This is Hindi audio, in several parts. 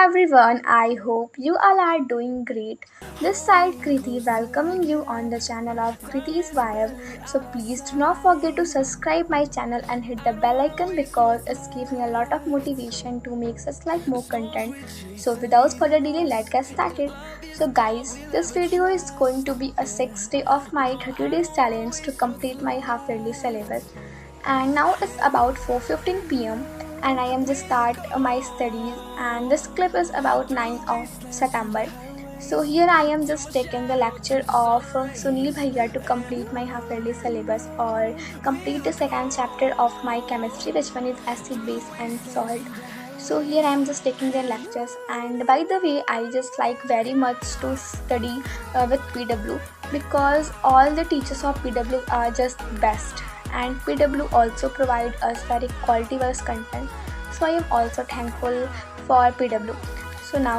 everyone, I hope you all are doing great. This side Kriti welcoming you on the channel of Kriti's Vibe. So please do not forget to subscribe my channel and hit the bell icon because it's giving me a lot of motivation to make such like more content. So without further delay, let's get started. So guys, this video is going to be a 6 day of my 30 days challenge to complete my half yearly syllabus, and now it's about 4:15 p.m. and I am just start my studies, and this clip is about 9th of September. So here I am just taking the lecture of Sunil Bhaiya to complete my half yearly syllabus or complete the second chapter of my chemistry, which one is acid, base and salt. So here I am just taking their lectures, and by the way I just like very much to study with PW because all the teachers of PW are just best, and PW also provide us very quality wise content. So I am also thankful for PW. So now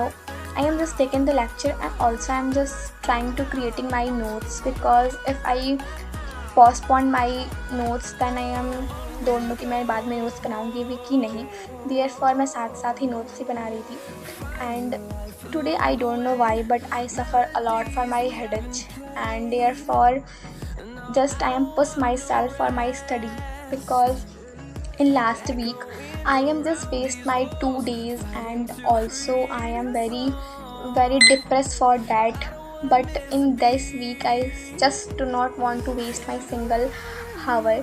I am just taking the lecture, and also I am just trying to creating my notes because if I postpone my notes then I am don't know कि मैं बाद में notes बनाऊंगी भी कि नहीं. Therefore मैं साथ साथ ही notes ही बना रही थी, and today I don't know why but I suffer a lot for my headache, and therefore just I am push myself for my study because in last week I am just faced my 2 days, and also I am very depressed for that. But in this week I just do not want to waste my single hour.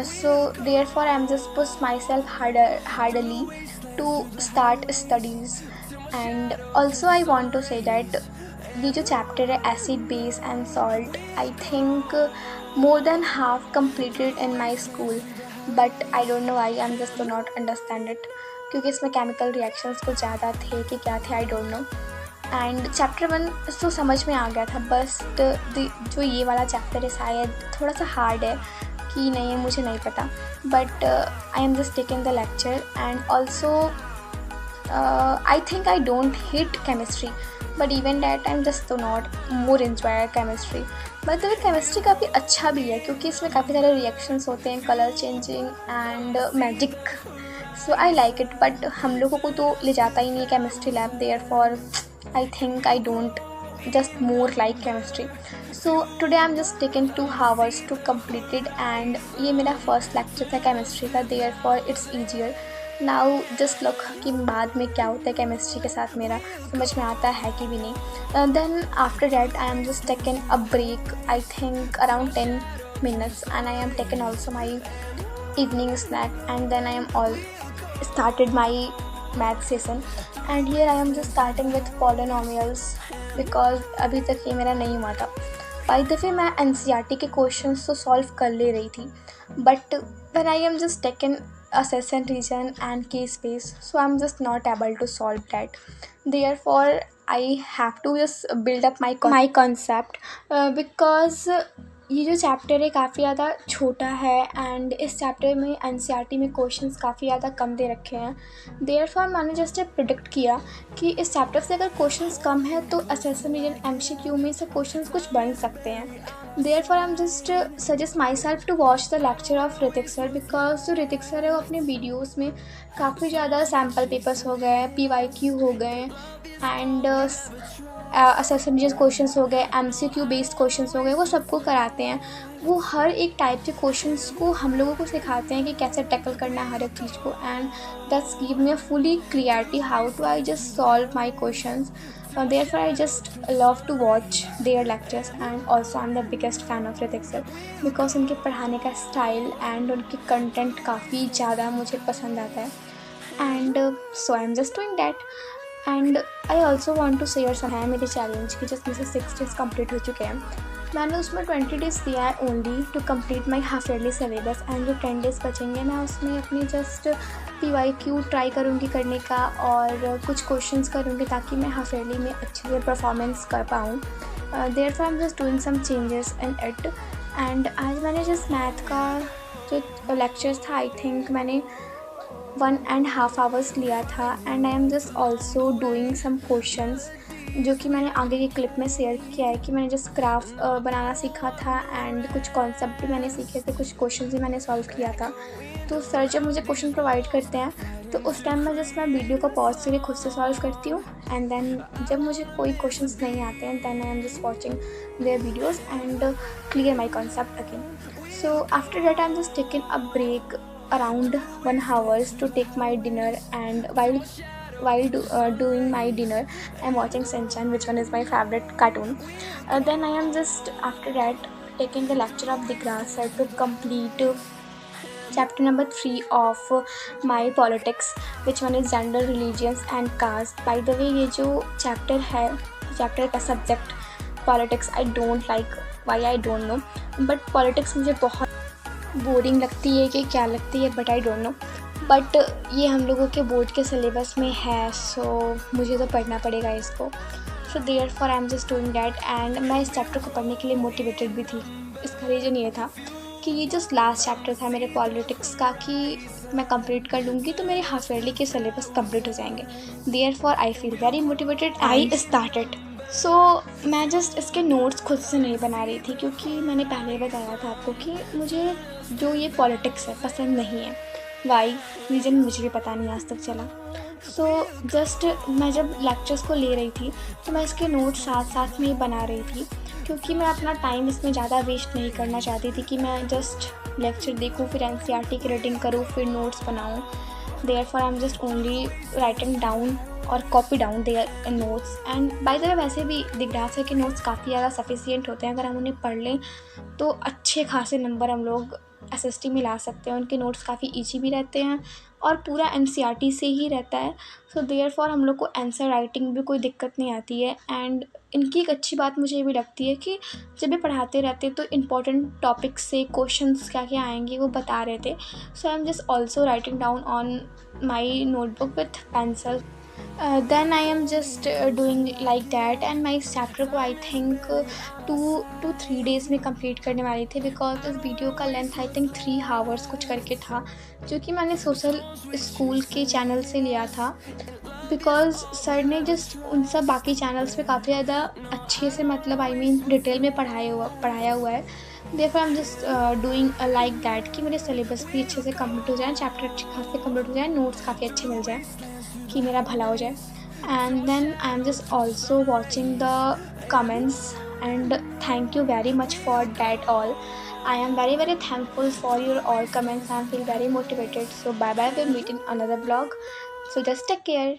So therefore I am just push myself hardly to start studies. And also I want to say that ये जो चैप्टर है acid base and salt, I think more than half completed in my school, but I don't know I am just do not understand it क्योंकि इसमें केमिकल रिएक्शंस कुछ ज़्यादा थे कि क्या थे I don't know. And chapter 1 तो समझ में आ गया था, बस जो ये वाला चैप्टर है शायद थोड़ा सा हार्ड है कि नहीं है मुझे नहीं पता, but I am just taking the lecture. And also I think I don't hate chemistry, but even that time just तो not more enjoy chemistry. But chemistry काफ़ी अच्छा भी है क्योंकि इसमें काफ़ी सारे रिएक्शंस होते हैं, colour changing and magic. So I like it, but हम लोगों को तो ले जाता ही नहीं है chemistry lab, therefore I think I don't just more like chemistry. So today I'm just taking 2 hours to complete it, and ये मेरा first lecture था chemistry का, therefore it's easier. Now just look कि बाद में क्या होता है केमिस्ट्री के साथ, मेरा समझ में आता है कि भी नहीं. Then after that I am just taken a break, I think around 10 minutes, and I am taken also my evening snack, and then I am all started my math session. And here I am just starting with polynomials because अभी तक ये मेरा नहीं हुआ था. बाय द वे मैं NCERT के क्वेश्चंस तो सॉल्व कर ले रही थी, but when I am just taken assessment region and case space, so I'm just not able to solve that. Therefore I have to just build up my concept because ये जो चैप्टर है काफ़ी ज़्यादा छोटा है, एंड इस चैप्टर में NCERT में क्वेश्चंस काफ़ी ज़्यादा कम दे रखे हैं. देयरफॉर मैंने जस्ट प्रिडिक्ट किया कि इस चैप्टर से अगर क्वेश्चंस कम है तो असेसमेंट रीजन MCQ में से क्वेश्चंस कुछ बन सकते हैं. Therefore I am just suggest myself to watch the lecture of Ritik sir, because जो ऋतिक सर है वो अपने वीडियोज़ में काफ़ी ज़्यादा सैम्पल पेपर्स हो गए, PYQ हो गए, एंड असेसमेंट रीजन क्वेश्चंस हो गए, MCQ बेस्ड क्वेश्चंस हो गए, वो सबको कराते हैं. वो हर एक टाइप के क्वेश्चंस को हम लोगों को सिखाते हैं कि कैसे टैकल करना है हर एक चीज़ को, and that's give me a fully clarity how to I just solve my questions. Therefore I just love to watch their lectures, and also I'm the biggest fan of Ritik sir because उनके पढ़ाने का स्टाइल एंड उनके कंटेंट काफ़ी ज़्यादा मुझे पसंद आता है. And so I am just doing that. And I also want to share some है मेरे चैलेंज की, जिसमें से 6 days कंप्लीट हो चुके हैं. मैंने उसमें 20 days दिया है only to complete my half yearly syllabus, and जो 10 days बचेंगे मैं उसमें अपनी जस्ट PYQ ट्राई करूँगी करने का और कुछ क्वेश्चंस करूँगी ताकि मैं हाफ ईयरली में अच्छे से परफॉर्मेंस कर पाऊँ. Therefore I am just doing some changes in it. And आज मैंने जस्ट मैथ का जो लेक्चर्स था आई थिंक मैंने 1.5 hours लिया था, and I am just also doing some questions जो कि मैंने आगे की क्लिप में शेयर किया है कि मैंने जस्ट ग्राफ बनाना सीखा था, एंड कुछ कॉन्सेप्ट भी मैंने सीखे थे, कुछ क्वेश्चन भी मैंने सॉल्व किया था. तो सर जब मुझे क्वेश्चन प्रोवाइड करते हैं तो उस टाइम में जस्ट मैं वीडियो को पॉज करके खुद से सॉल्व करती हूँ, एंड देन जब मुझे कोई क्वेश्चंस नहीं आते हैं then I am just watching their videos and clear my concept again. So after that I am just taking a break around 1 hours to take my dinner, and doing my dinner I'm watching Shinchan, which one is my favorite cartoon. Then I am just after that taking the lecture of the grass to complete chapter number 3 of my politics, which one is gender, religions and caste. By the way, ये जो chapter है, chapter का subject politics I don't like, why I don't know, but politics मुझे बहुत बोरिंग लगती है कि क्या लगती है, but I don't know. But ये हम लोगों के बोर्ड के सिलेबस में है, सो मुझे तो पढ़ना पड़ेगा इसको. So therefore I am just doing that, and मैं इस चैप्टर को पढ़ने के लिए मोटिवेटेड भी थी. इसका रीज़न ये था कि ये जस्ट लास्ट चैप्टर था मेरे पॉलिटिक्स का, कि मैं कंप्लीट कर लूँगी तो मेरे हाफ ईयरली के सिलेबस कंप्लीट हो जाएंगे. Therefore I feel very motivated, I started. So मैं जस्ट इसके नोट्स खुद से नहीं बना रही थी, क्योंकि मैंने पहले बताया था आपको कि मुझे जो ये पॉलिटिक्स है पसंद नहीं है. वाई रीज़न मुझे भी पता नहीं आज तक चला. सो जस्ट मैं जब लेक्चर्स को ले रही थी तो मैं इसके नोट्स साथ साथ में ही बना रही थी, क्योंकि मैं अपना टाइम इसमें ज़्यादा वेस्ट नहीं करना चाहती थी कि मैं जस्ट लेक्चर देखूँ, फिर एनसीईआरटी की रीडिंग करूँ, फिर नोट्स बनाऊँ. Therefore I am just only writing down और copy down their notes. And by the way वैसे भी दिग्रास के नोट्स काफ़ी ज़्यादा सफिशिएंट होते हैं. अगर हम उन्हें पढ़ लें तो अच्छे खासे नंबर हम लोग एसएसटी में ला सकते हैं. उनके नोट्स काफ़ी ईजी भी रहते हैं और पूरा एनसीईआरटी से ही रहता है. सो देयरफॉर हम लोग को आंसर राइटिंग भी कोई दिक्कत नहीं आती है. एंड इनकी एक अच्छी बात मुझे ये भी लगती है कि जब ये पढ़ाते रहते तो इम्पोर्टेंट टॉपिक्स से क्वेश्चंस क्या क्या आएंगे वो बता रहे थे. So I am just also writing down on my notebook with pencil. Then I am just doing like that, and my chapter को I think 2 to 3 days में complete करने वाली थी, because इस वीडियो का लेंथ I think 3 hours कुछ करके था, जो कि मैंने सोशल स्कूल के चैनल से लिया था. बिकॉज सर ने जस्ट उन सब बाकी चैनल्स पे काफ़ी ज़्यादा अच्छे से मतलब आई मीन डिटेल में पढ़ाया हुआ है. Therefore I am just doing like that कि मेरे सिलेबस भी अच्छे से कंप्लीट हो जाए, चैप्टर अच्छे खासे कंप्लीट हो जाए, नोट्स काफ़ी अच्छे मिल जाए, कि मेरा भला हो जाए. And then I am just also watching the comments, and thank you very much for that all. I am very very thankful for your all comments and feel very motivated. So bye bye, we'll meet in another vlog. So just take care.